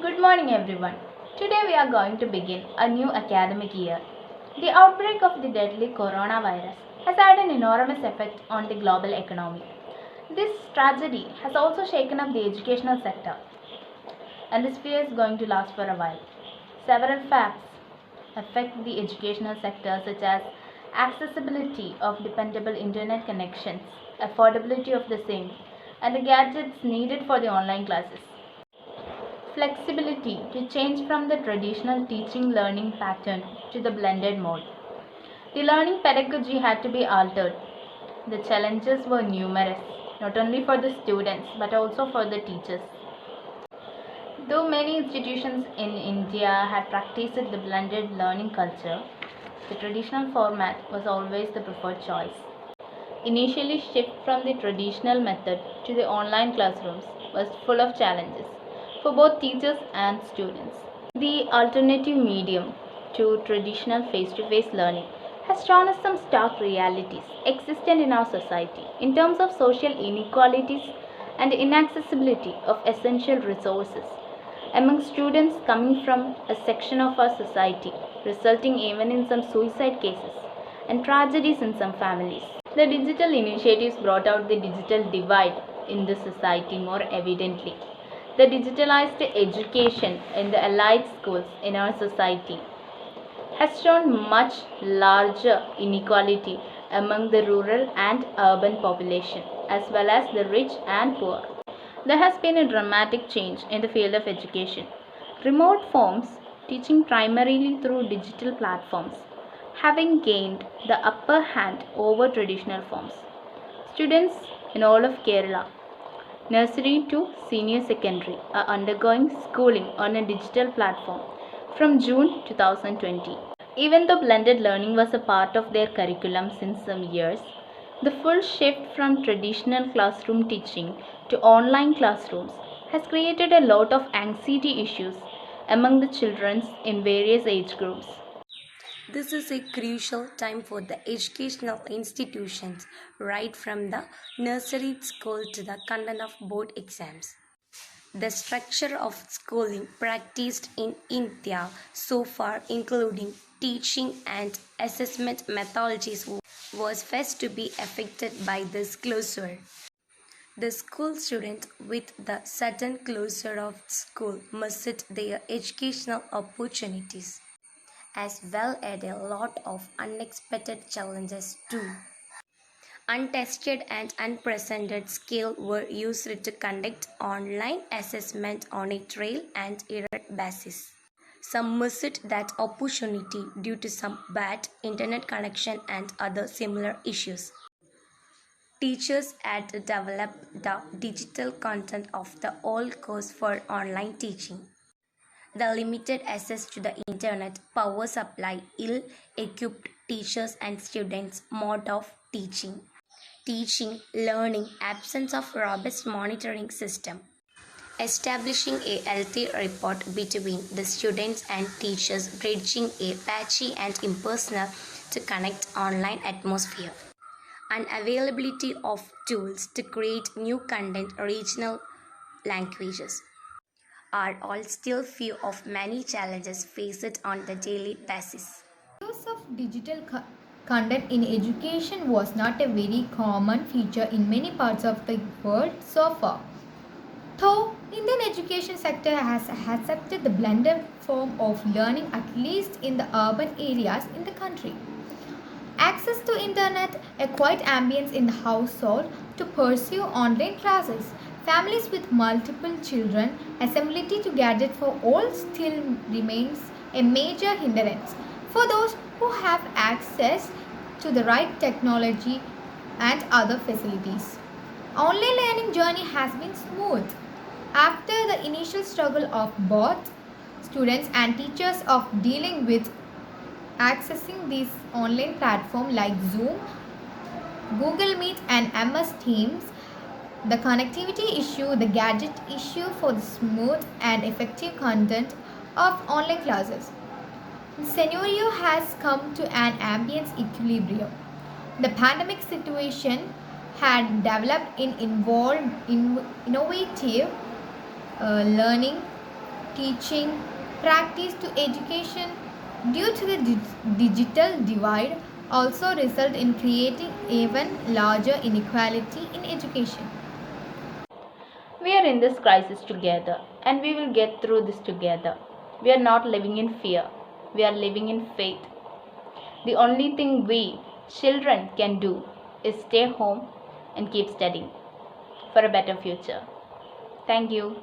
Good morning, everyone. Today we are going to begin a new academic year. The outbreak of the deadly coronavirus has had an enormous effect on the global economy. This tragedy has also shaken up the educational sector, and this fear is going to last for a while. Several facts affect the educational sector, such as accessibility of dependable internet connections, affordability of the same, and the gadgets needed for the online classes. Flexibility to change from the traditional teaching learning pattern to the blended mode. The learning pedagogy had to be altered. The challenges were numerous, not only for the students but also for the teachers. Though many institutions in India had practiced the blended learning culture, the traditional format was always the preferred choice. Initially, shift from the traditional method to the online classrooms was full of challenges for both teachers and students. The alternative medium to traditional face-to-face learning has shown us some stark realities existent in our society in terms of social inequalities and inaccessibility of essential resources among students coming from a section of our society, resulting even in some suicide cases and tragedies in some families. The digital initiatives brought out the digital divide in the society more evidently. The digitalized education in the elite schools in our society has shown much larger inequality among the rural and urban population as well as the rich and poor. There has been a dramatic change in the field of education. Remote forms, teaching primarily through digital platforms, having gained the upper hand over traditional forms. Students in all of Kerala, nursery to senior secondary, are undergoing schooling on a digital platform from June 2020. Even though blended learning was a part of their curriculum since some years, the full shift from traditional classroom teaching to online classrooms has created a lot of anxiety issues among the children in various age groups. This is a crucial time for the educational institutions, right from the nursery school to the content of board exams. The structure of schooling practiced in India so far, including teaching and assessment methodologies, was first to be affected by this closure. The school students with the sudden closure of school missed their educational opportunities, as well as a lot of unexpected challenges too. Untested and unprecedented skills were used to conduct online assessment on a trial and error basis. Some missed that opportunity due to some bad internet connection and other similar issues. Teachers had developed the digital content of the old course for online teaching. The limited access to the internet, power supply, ill-equipped teachers and students, mode of teaching, learning, absence of robust monitoring system. Establishing a healthy rapport between the students and teachers, bridging a patchy and impersonal to connect online atmosphere. Unavailability of tools to create new content, regional languages are all still few of many challenges faced on the daily basis. Use of digital content in education was not a very common feature in many parts of the world so far. Though Indian education sector has accepted the blended form of learning at least in the urban areas in the country. Access to internet, a quiet ambience in the household to pursue online classes, families with multiple children, accessibility to gadgets for all still remains a major hindrance for those who have access to the right technology and other facilities. Online learning journey has been smooth. After the initial struggle of both students and teachers of dealing with accessing these online platforms like Zoom, Google Meet and MS Teams, the connectivity issue, the gadget issue for the smooth and effective content of online classes. The scenario has come to an ambience equilibrium. The pandemic situation had developed in involved in innovative learning teaching practice to education due to the digital divide also result in creating even larger inequality in education. We are in this crisis together and we will get through this together. We are not living in fear, we are living in faith. The only thing we, children, can do is stay home and keep studying for a better future. Thank you.